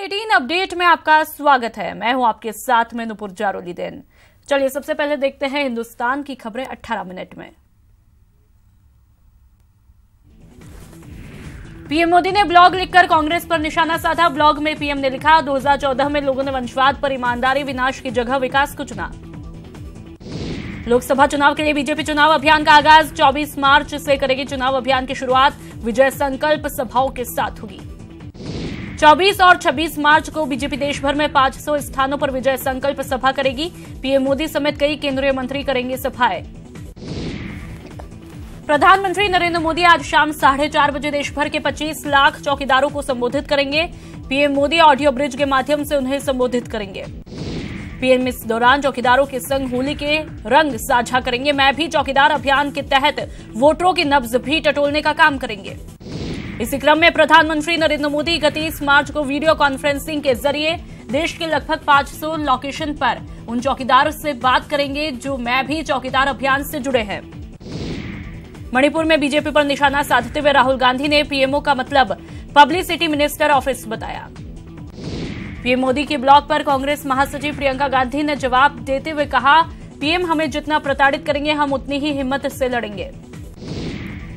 18 update में आपका स्वागत है। मैं हूं आपके साथ में नुपुर जारोलीदेन। चलिए सबसे पहले देखते हैं हिंदुस्तान की खबरें 18 मिनट में। पीएम मोदी ने ब्लॉग लिखकर कांग्रेस पर निशाना साधा। ब्लॉग में पीएम ने लिखा, 2014 में लोगों ने वंशवाद पर ईमानदारी विनाश की जगह विकास को चुना। लोकसभा चुनाव के लिए बीजेपी चुनाव अभियान का आगाज 24 मार्च से करेगी चुनाव अभियान की शुरुआत। विजय संकल्प सभाओं के साथ होगी। 24 और 26 मार्च को बीजेपी देश भर में 500 स्थानों पर विजय संकल्प सभा करेगी। पीएम मोदी समेत कई केंद्रीय मंत्री करेंगे सभाएं। प्रधानमंत्री नरेंद्र मोदी आज शाम 4:30 बजे देश भर के 25 लाख चौकीदारों को संबोधित करेंगे। पीएम मोदी ऑडियो ब्रिज के माध्यम से उन्हें संबोधित करेंगे। पीएम इस दौरान चौकीदारों के संग होली के रंग साझा करेंगे। मैं भी चौकीदार अभियान के तहत वोटरों की नब्ज भी टटोलने का काम करेंगे। इसी क्रम में प्रधानमंत्री नरेंद्र मोदी 31 मार्च को वीडियो कॉन्फ्रेंसिंग के जरिए देश के लगभग 500 लोकेशन पर उन चौकीदारों से बात करेंगे जो मैं भी चौकीदार अभियान से जुड़े हैं। मणिपुर में बीजेपी पर निशाना साधते हुए राहुल गांधी ने पीएमओ का मतलब पब्लिसिटी मिनिस्टर ऑफिस बताया। पीएम मोदी के ब्लॉग पर कांग्रेस महासचिव प्रियंका गांधी ने जवाब देते हुए कहा, पीएम हमें जितना प्रताड़ित करेंगे हम उतनी ही हिम्मत से लड़ेंगे।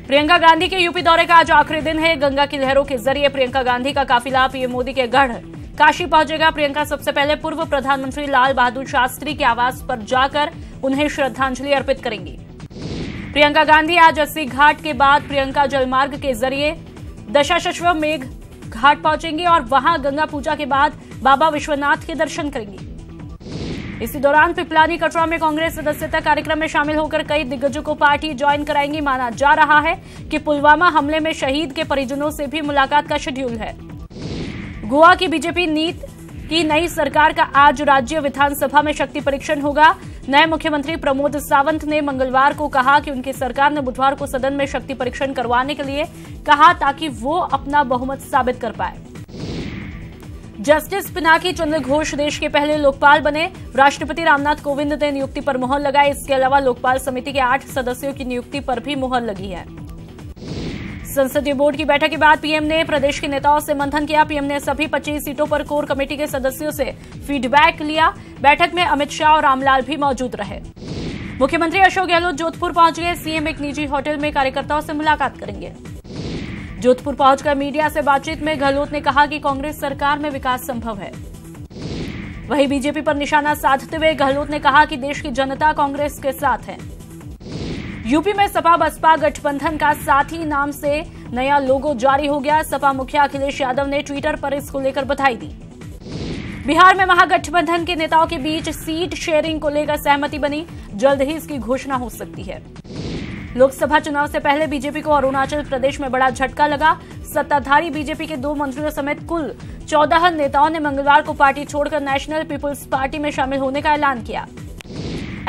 प्रियंका गांधी के यूपी दौरे का आज आखिरी दिन है। गंगा की लहरों के जरिए प्रियंका गांधी का काफिला पीएम मोदी के गढ़ काशी पहुंचेगा। प्रियंका सबसे पहले पूर्व प्रधानमंत्री लाल बहादुर शास्त्री के आवास पर जाकर उन्हें श्रद्धांजलि अर्पित करेंगी। प्रियंका गांधी आज 80 घाट के बाद प्रियंका जलमार्ग के जरिए दशाश्वमेध घाट पहुंचेंगे और वहां गंगा पूजा के बाद बाबा विश्वनाथ के दर्शन करेंगी। इसी दौरान पिपलानी कटरा में कांग्रेस सदस्यता कार्यक्रम में शामिल होकर कई दिग्गजों को पार्टी ज्वाइन कराएंगी। माना जा रहा है कि पुलवामा हमले में शहीद के परिजनों से भी मुलाकात का शेड्यूल है। गोवा की बीजेपी नीति की नई सरकार का आज राज्य विधानसभा में शक्ति परीक्षण होगा। नए मुख्यमंत्री प्रमोद सावंत ने मंगलवार को कहा कि उनकी सरकार ने बुधवार को सदन में शक्ति परीक्षण करवाने के लिए कहा ताकि वो अपना बहुमत साबित कर पाए। जस्टिस पिनाकी चंद्र घोष देश के पहले लोकपाल बने। राष्ट्रपति रामनाथ कोविंद ने नियुक्ति पर मुहर लगाई। इसके अलावा लोकपाल समिति के 8 सदस्यों की नियुक्ति पर भी मुहर लगी है। संसदीय बोर्ड की बैठक के बाद पीएम ने प्रदेश के नेताओं से मंथन किया। पीएम ने सभी 25 सीटों पर कोर कमेटी के सदस्यों से फीडबैक लिया। बैठक में अमित शाह और रामलाल भी मौजूद रहे। मुख्यमंत्री अशोक गहलोत जोधपुर पहुंच गए। सीएम एक निजी होटल में कार्यकर्ताओं से मुलाकात करेंगे। जोधपुर पहुंचकर मीडिया से बातचीत में गहलोत ने कहा कि कांग्रेस सरकार में विकास संभव है। वहीं बीजेपी पर निशाना साधते हुए गहलोत ने कहा कि देश की जनता कांग्रेस के साथ है। यूपी में सपा बसपा गठबंधन का साथी नाम से नया लोगो जारी हो गया। सपा मुखिया अखिलेश यादव ने ट्विटर पर इसको लेकर बधाई दी। बिहार में महागठबंधन के नेताओं के बीच सीट शेयरिंग को लेकर सहमति बनी। जल्द ही इसकी घोषणा हो सकती है। लोकसभा चुनाव से पहले बीजेपी को अरुणाचल प्रदेश में बड़ा झटका लगा। सत्ताधारी बीजेपी के 2 मंत्रियों समेत कुल 14 नेताओं ने मंगलवार को पार्टी छोड़कर नेशनल पीपुल्स पार्टी में शामिल होने का ऐलान किया।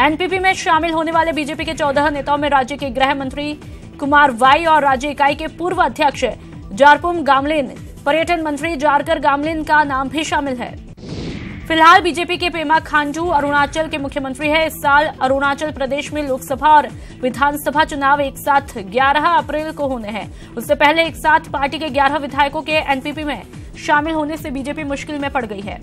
एनपीपी में शामिल होने वाले बीजेपी के 14 नेताओं में राज्य के गृह मंत्री कुमार वाई और राज्य इकाई के पूर्व अध्यक्ष जारपुम गामलिन, पर्यटन मंत्री जारकर गामलिन का नाम भी शामिल है। फिलहाल बीजेपी के पेमा खांडू अरुणाचल के मुख्यमंत्री है। इस साल अरुणाचल प्रदेश में लोकसभा और विधानसभा चुनाव एक साथ 11 अप्रैल को होने हैं। उससे पहले एक साथ पार्टी के 11 विधायकों के एनपीपी में शामिल होने से बीजेपी मुश्किल में पड़ गई है।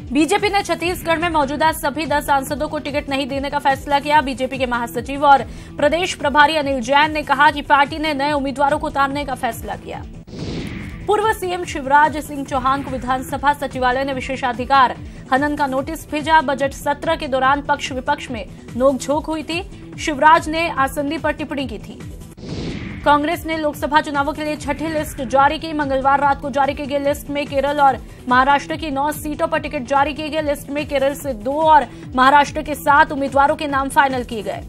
बीजेपी ने छत्तीसगढ़ में मौजूदा सभी 10 सांसदों को टिकट नहीं देने का फैसला किया। बीजेपी के महासचिव और प्रदेश प्रभारी अनिल जैन ने कहा कि पार्टी ने नए उम्मीदवारों को उतारने का फैसला किया। पूर्व सीएम शिवराज सिंह चौहान को विधानसभा सचिवालय ने विशेषाधिकार हनन का नोटिस भेजा। बजट सत्र के दौरान पक्ष विपक्ष में नोकझोंक हुई थी। शिवराज ने आसंदी पर टिप्पणी की थी। कांग्रेस ने लोकसभा चुनावों के लिए छठी लिस्ट जारी की। मंगलवार रात को जारी की गई लिस्ट में केरल और महाराष्ट्र की 9 सीटों पर टिकट जारी किए गए। लिस्ट में केरल से 2 और महाराष्ट्र के 7 उम्मीदवारों के नाम फाइनल किए गए।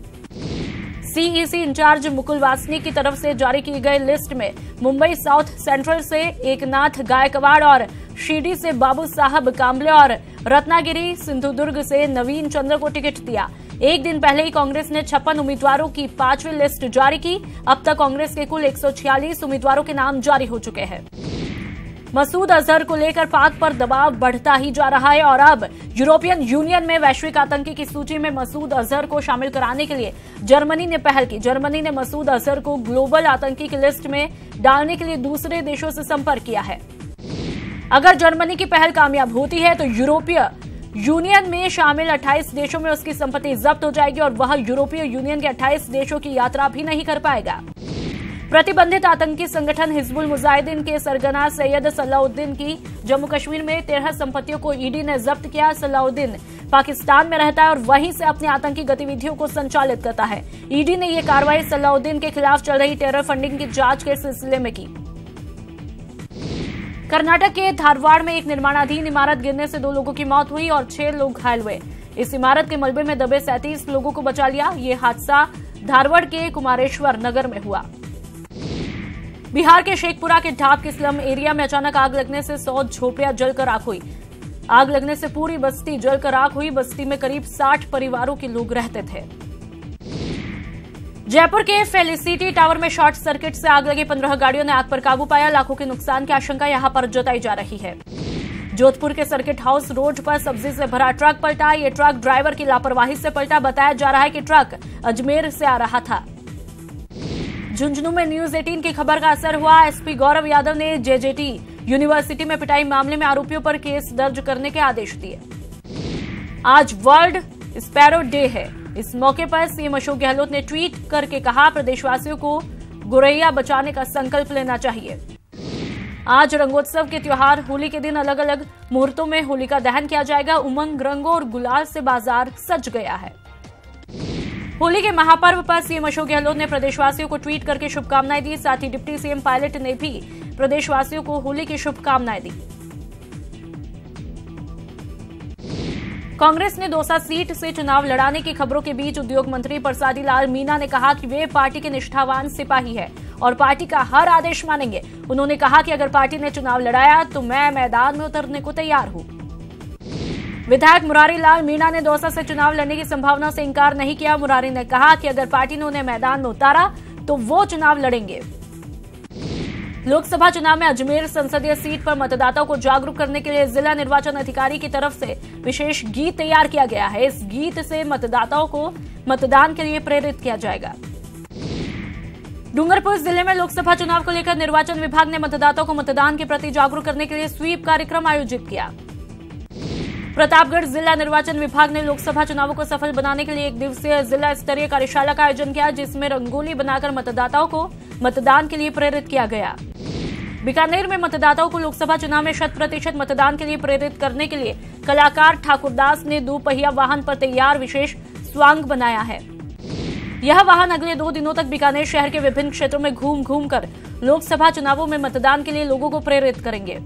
सीईसी इंचार्ज मुकुल वासनिक की तरफ से जारी की गई लिस्ट में मुंबई साउथ सेंट्रल से एकनाथ गायकवाड़ और शिरडी से बाबू साहब कांबले और रत्नागिरी सिंधुदुर्ग से नवीन चंद्र को टिकट दिया। एक दिन पहले ही कांग्रेस ने 56 उम्मीदवारों की 5वीं लिस्ट जारी की। अब तक कांग्रेस के कुल 146 उम्मीदवारों के नाम जारी हो चुके हैं। मसूद अजहर को लेकर पाक पर दबाव बढ़ता ही जा रहा है और अब यूरोपियन यूनियन में वैश्विक आतंकी की सूची में मसूद अजहर को शामिल कराने के लिए जर्मनी ने पहल की। जर्मनी ने मसूद अजहर को ग्लोबल आतंकी की लिस्ट में डालने के लिए दूसरे देशों से संपर्क किया है। अगर जर्मनी की पहल कामयाब होती है तो यूरोपीय यूनियन में शामिल 28 देशों में उसकी संपत्ति जब्त हो जाएगी और वह यूरोपीय यूनियन के 28 देशों की यात्रा भी नहीं कर पाएगा। प्रतिबंधित आतंकी संगठन हिजबुल मुजाहिदीन के सरगना सैयद सलाउद्दीन की जम्मू कश्मीर में 13 संपत्तियों को ईडी ने जब्त किया। सलाउद्दीन पाकिस्तान में रहता है और वहीं से अपनी आतंकी गतिविधियों को संचालित करता है। ईडी ने यह कार्रवाई सलाउद्दीन के खिलाफ चल रही टेरर फंडिंग की जांच के सिलसिले में की। कर्नाटक के धारवाड़ में एक निर्माणाधीन इमारत गिरने से 2 लोगों की मौत हुई और 6 लोग घायल हुए। इस इमारत के मलबे में दबे 37 लोगों को बचा लिया। ये हादसा धारवाड़ के कुमारेश्वर नगर में हुआ। बिहार के शेखपुरा के ढाब के स्लम एरिया में अचानक आग लगने से 100 झोपड़ियां जलकर राख हुई। आग लगने से पूरी बस्ती जलकर राख हुई। बस्ती में करीब 60 परिवारों के लोग रहते थे। जयपुर के फेलिसिटी टावर में शॉर्ट सर्किट से आग लगी। 15 गाड़ियों ने आग पर काबू पाया। लाखों के नुकसान की आशंका यहां पर जताई जा रही है। जोधपुर के सर्किट हाउस रोड पर सब्जी से भरा ट्रक पलटा। ये ट्रक ड्राइवर की लापरवाही से पलटा। बताया जा रहा है कि ट्रक अजमेर से आ रहा था। झुंझुनू में न्यूज 18 की खबर का असर हुआ। एसपी गौरव यादव ने जेजेटी यूनिवर्सिटी में पिटाई मामले में आरोपियों पर केस दर्ज करने के आदेश दिए। आज वर्ल्ड स्पैरो डे है। इस मौके पर सीएम अशोक गहलोत ने ट्वीट करके कहा, प्रदेशवासियों को गोरैया बचाने का संकल्प लेना चाहिए। आज रंगोत्सव के त्योहार होली के दिन अलग अलग मुहूर्तों में होलिका दहन किया जाएगा। उमंग, रंगों और गुलाल से बाजार सज गया है। होली के महापर्व पर सीएम अशोक गहलोत ने प्रदेशवासियों को ट्वीट करके शुभकामनाएं दी। साथ ही डिप्टी सीएम पायलट ने भी प्रदेशवासियों को होली की शुभकामनाएं दी। कांग्रेस ने दौसा सीट से चुनाव लड़ाने की खबरों के बीच उद्योग मंत्री परसादी लाल मीणा ने कहा कि वे पार्टी के निष्ठावान सिपाही है और पार्टी का हर आदेश मानेंगे। उन्होंने कहा कि अगर पार्टी ने चुनाव लड़ाया तो मैं मैदान में उतरने को तैयार हूं। विधायक मुरारी लाल मीणा ने दौसा से चुनाव लड़ने की संभावना से इंकार नहीं किया। मुरारी ने कहा कि अगर पार्टी ने उन्हें मैदान में उतारा तो वो चुनाव लड़ेंगे। लोकसभा चुनाव में अजमेर संसदीय सीट पर मतदाताओं को जागरूक करने के लिए जिला निर्वाचन अधिकारी की तरफ से विशेष गीत तैयार किया गया है। इस गीत से मतदाताओं को मतदान के लिए प्रेरित किया जाएगा। डूंगरपुर जिले में लोकसभा चुनाव को लेकर निर्वाचन विभाग ने मतदाताओं को मतदान के प्रति जागरूक करने के लिए स्वीप कार्यक्रम आयोजित किया। प्रतापगढ़ जिला निर्वाचन विभाग ने लोकसभा चुनावों को सफल बनाने के लिए 1 दिवसीय जिला स्तरीय कार्यशाला का आयोजन किया, जिसमें रंगोली बनाकर मतदाताओं को मतदान के लिए प्रेरित किया गया। बीकानेर में मतदाताओं को लोकसभा चुनाव में 100% मतदान के लिए प्रेरित करने के लिए कलाकार ठाकुरदास ने 2 पहिया वाहन पर तैयार विशेष स्वांग बनाया है। यह वाहन अगले 2 दिनों तक बीकानेर शहर के विभिन्न क्षेत्रों में घूम घूम कर लोकसभा चुनावों में मतदान के लिए लोगों को प्रेरित करेंगे।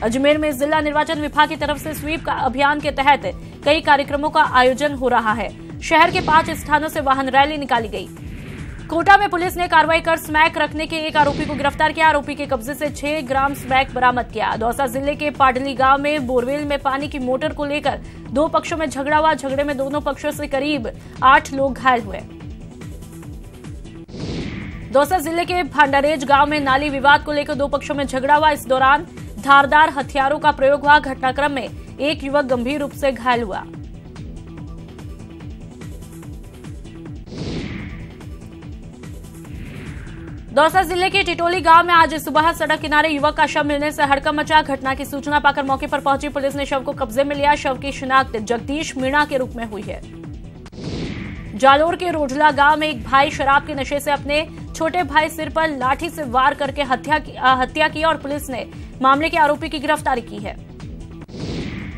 अजमेर में जिला निर्वाचन विभाग की तरफ से स्वीप का अभियान के तहत कई कार्यक्रमों का आयोजन हो रहा है। शहर के 5 स्थानों से वाहन रैली निकाली गई। कोटा में पुलिस ने कार्रवाई कर स्मैक रखने के एक आरोपी को गिरफ्तार किया। आरोपी के कब्जे से 6 ग्राम स्मैक बरामद किया। दौसा जिले के पाडली गांव में बोरवेल में पानी की मोटर को लेकर 2 पक्षों में झगड़ा हुआ। झगड़े में दोनों पक्षों से करीब 8 लोग घायल हुए। दौसा जिले के भांडारेज गांव में नाली विवाद को लेकर 2 पक्षों में झगड़ा हुआ। इस दौरान धारदार हथियारों का प्रयोग हुआ। घटनाक्रम में एक युवक गंभीर रूप से घायल हुआ। दौसा जिले के टिटोली गांव में आज सुबह सड़क किनारे युवक का शव मिलने से हड़कंप मचा। घटना की सूचना पाकर मौके पर पहुंची पुलिस ने शव को कब्जे में लिया। शव की शिनाख्त जगदीश मीणा के रूप में हुई है। जालोर के रोजला गांव में एक भाई शराब के नशे से अपने छोटे भाई सिर पर लाठी से वार करके हत्या की और पुलिस ने मामले के आरोपी की गिरफ्तारी की है।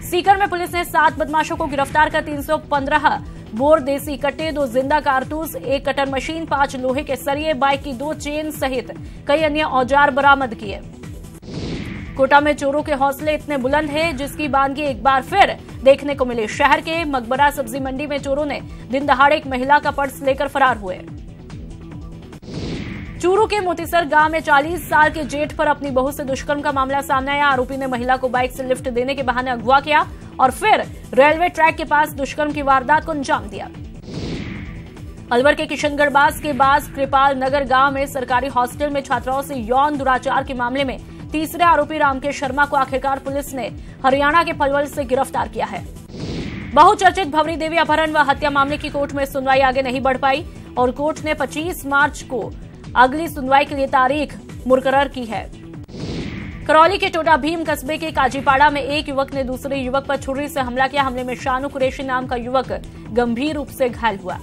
सीकर में पुलिस ने 7 बदमाशों को गिरफ्तार कर 315 बोर देसी कट्टे, 2 जिंदा कारतूस, 1 कटर मशीन, 5 लोहे के सरिये, बाइक की 2 चेन सहित कई अन्य औजार बरामद किए। कोटा में चोरों के हौसले इतने बुलंद हैं जिसकी बानगी एक बार फिर देखने को मिली। शहर के मकबरा सब्जी मंडी में चोरों ने दिन दहाड़े एक महिला का पर्स लेकर फरार हुए। चूरू के मोतीसर गांव में 40 साल के जेठ पर अपनी बहू से दुष्कर्म का मामला सामने आया। आरोपी ने महिला को बाइक से लिफ्ट देने के बहाने अगवा किया और फिर रेलवे ट्रैक के पास दुष्कर्म की वारदात को अंजाम दिया। अलवर के किशनगढ़ के बास कृपाल नगर गांव में सरकारी हॉस्टल में छात्राओं से यौन दुराचार के मामले में तीसरे आरोपी रामकेश शर्मा को आखिरकार पुलिस ने हरियाणा के पलवल से गिरफ्तार किया है। बहुचर्चित भवरी देवी अपहरण व हत्या मामले की कोर्ट में सुनवाई आगे नहीं बढ़ पाई और कोर्ट ने 25 मार्च को अगली सुनवाई के लिए तारीख मुकर्रर की है। करौली के टोटा भीम कस्बे के काजीपाड़ा में एक युवक ने दूसरे युवक पर छुरी से हमला किया। हमले में शानू कुरैशी नाम का युवक गंभीर रूप से घायल हुआ।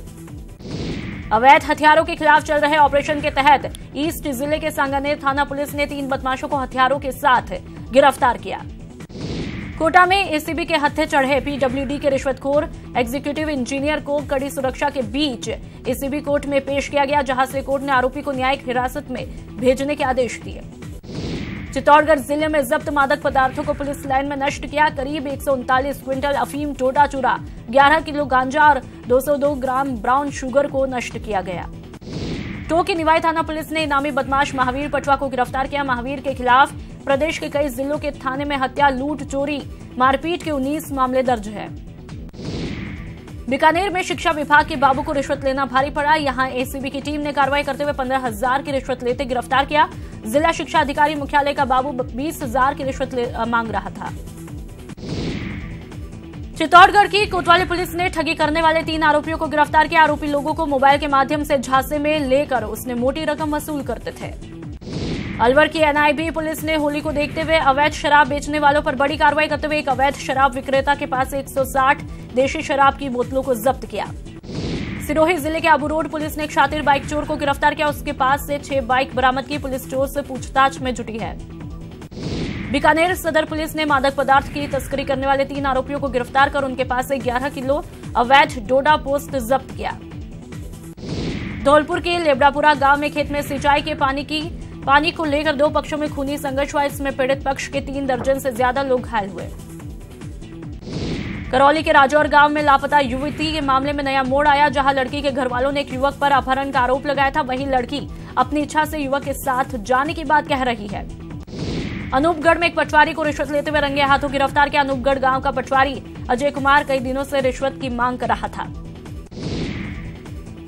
अवैध हथियारों के खिलाफ चल रहे ऑपरेशन के तहत ईस्ट जिले के सांगानेर थाना पुलिस ने 3 बदमाशों को हथियारों के साथ गिरफ्तार किया। कोटा में एसीबी के हत्थे चढ़े पीडब्ल्यूडी के रिश्वतखोर एग्जीक्यूटिव इंजीनियर को कड़ी सुरक्षा के बीच एसीबी कोर्ट में पेश किया गया, जहां से कोर्ट ने आरोपी को न्यायिक हिरासत में भेजने के आदेश दिए। चित्तौड़गढ़ जिले में जब्त मादक पदार्थों को पुलिस लाइन में नष्ट किया। करीब 139 क्विंटल अफीम, टोटा चूरा, 11 किलो गांजा और 202 ग्राम ब्राउन शुगर को नष्ट किया गया। टोंक की निवाई थाना पुलिस ने इनामी बदमाश महावीर पटवा को गिरफ्तार किया। महावीर के खिलाफ प्रदेश के कई जिलों के थाने में हत्या, लूट, चोरी, मारपीट के 19 मामले दर्ज है। बीकानेर में शिक्षा विभाग के बाबू को रिश्वत लेना भारी पड़ा। यहां एसीबी की टीम ने कार्रवाई करते हुए 15,000 की रिश्वत लेते गिरफ्तार किया। जिला शिक्षा अधिकारी मुख्यालय का बाबू 20,000 की रिश्वत मांग रहा था। चित्तौड़गढ़ की कोतवाली पुलिस ने ठगी करने वाले 3 आरोपियों को गिरफ्तार किया। आरोपी लोगों को मोबाइल के माध्यम से झांसे में लेकर उसने मोटी रकम वसूल करते थे। अलवर की एनआईबी पुलिस ने होली को देखते हुए अवैध शराब बेचने वालों पर बड़ी कार्रवाई करते हुए एक अवैध शराब विक्रेता के पास 160 देशी शराब की बोतलों को जब्त किया। सिरोही जिले के आबू रोड पुलिस ने एक शातिर बाइक चोर को गिरफ्तार किया। उसके पास से 6 बाइक बरामद की। पुलिस चोर से पूछताछ में जुटी है। बीकानेर सदर पुलिस ने मादक पदार्थ की तस्करी करने वाले 3 आरोपियों को गिरफ्तार कर उनके पास से 11 किलो अवैध डोडा पोस्ट जब्त किया। धौलपुर के लेबड़ापुरा गांव में खेत में सिंचाई के पानी को लेकर 2 पक्षों में खूनी संघर्ष हुआ। इसमें पीड़ित पक्ष के 3 दर्जन से ज्यादा लोग घायल हुए। करौली के राजौर गांव में लापता युवती के मामले में नया मोड़ आया, जहां लड़की के घर वालों ने एक युवक पर अपहरण का आरोप लगाया था। वहीं लड़की अपनी इच्छा से युवक के साथ जाने की बात कह रही है। अनूपगढ़ में एक पटवारी को रिश्वत लेते हुए रंगे हाथों गिरफ्तार किया। अनूपगढ़ गांव का पटवारी अजय कुमार कई दिनों से रिश्वत की मांग कर रहा था।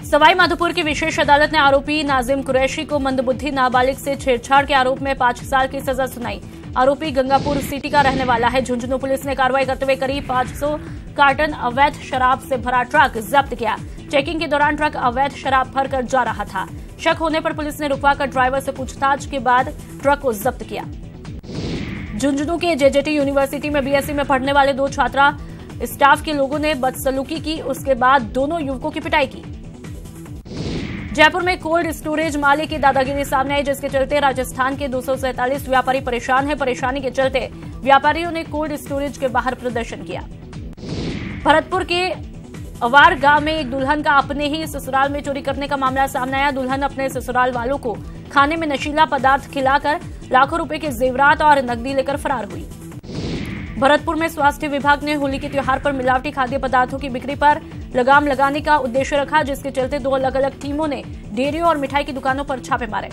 सवाई माधोपुर की विशेष अदालत ने आरोपी नाजिम कुरैशी को मंदबुद्धि नाबालिग से छेड़छाड़ के आरोप में 5 साल की सजा सुनाई। आरोपी गंगापुर सिटी का रहने वाला है। झुंझुनू पुलिस ने कार्रवाई करते हुए करीब 500 कार्टन अवैध शराब से भरा ट्रक जब्त किया। चेकिंग के दौरान ट्रक अवैध शराब भरकर जा रहा था। शक होने पर पुलिस ने रुकवाकर ड्राइवर से पूछताछ के बाद ट्रक को जब्त किया। झुंझुनू के जेजेटी यूनिवर्सिटी में बीएससी में पढ़ने वाले 2 छात्रा स्टाफ के लोगों ने बदसलूकी की। उसके बाद दोनों युवकों की पिटाई की। जयपुर में कोल्ड स्टोरेज मालिक की दादागिरी सामने आई, जिसके चलते राजस्थान के 247 व्यापारी परेशान हैं। परेशानी के चलते व्यापारियों ने कोल्ड स्टोरेज के बाहर प्रदर्शन किया। भरतपुर के अवार गांव में एक दुल्हन का अपने ही ससुराल में चोरी करने का मामला सामने आया। दुल्हन अपने ससुराल वालों को खाने में नशीला पदार्थ खिलाकर लाखों रुपए के जेवरात और नकदी लेकर फरार हुई। भरतपुर में स्वास्थ्य विभाग ने होली के त्योहार पर मिलावटी खाद्य पदार्थों की बिक्री पर लगाम लगाने का उद्देश्य रखा, जिसके चलते 2 अलग अलग टीमों ने डेयरियों और मिठाई की दुकानों पर छापे मारे।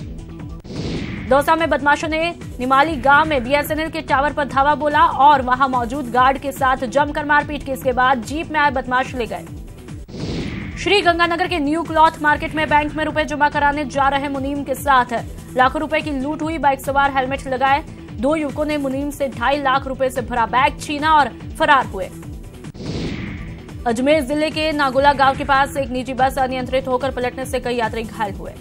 दौसा में बदमाशों ने निमाली गांव में बीएसएनएल के टावर पर धावा बोला और वहां मौजूद गार्ड के साथ जमकर मारपीट की। इसके बाद जीप में आए बदमाश ले गए। श्री गंगानगर के न्यू क्लॉथ मार्केट में बैंक में रुपए जमा कराने जा रहे मुनीम के साथ लाखों रुपए की लूट हुई। बाइक सवार हेलमेट लगाए 2 युवकों ने मुनीम से 2.5 लाख रुपए से भरा बैग छीना और फरार हुए। अजमेर जिले के नागोला गांव के पास एक निजी बस अनियंत्रित होकर पलटने से कई यात्री घायल हुए।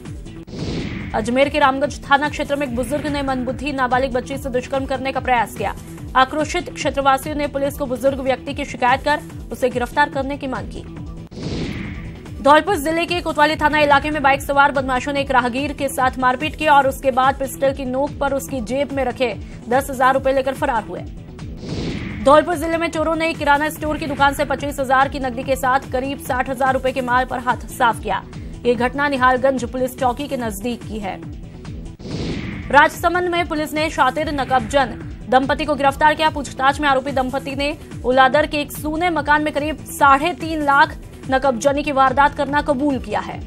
अजमेर के रामगंज थाना क्षेत्र में एक बुजुर्ग ने मंदबुद्धि नाबालिग बच्ची से दुष्कर्म करने का प्रयास किया। आक्रोशित क्षेत्रवासियों ने पुलिस को बुजुर्ग व्यक्ति की शिकायत कर उसे गिरफ्तार करने की मांग की। धौलपुर जिले के कोतवाली थाना इलाके में बाइक सवार बदमाशों ने एक राहगीर के साथ मारपीट की और उसके बाद पिस्टल की नोक पर उसकी जेब में रखे 10,000 रुपए लेकर फरार हुए। धौलपुर जिले में चोरों ने किराना स्टोर की दुकान से 25,000 की नकदी के साथ करीब 60,000 रुपए के माल पर हाथ साफ किया। ये घटना निहालगंज पुलिस चौकी के नजदीक की है। राजसमंद में पुलिस ने शातिर नकबजन दंपति को गिरफ्तार किया। पूछताछ में आरोपी दंपति ने उलादर के एक सूने मकान में करीब 3.5 लाख नकबजनी की वारदात करना कबूल किया है।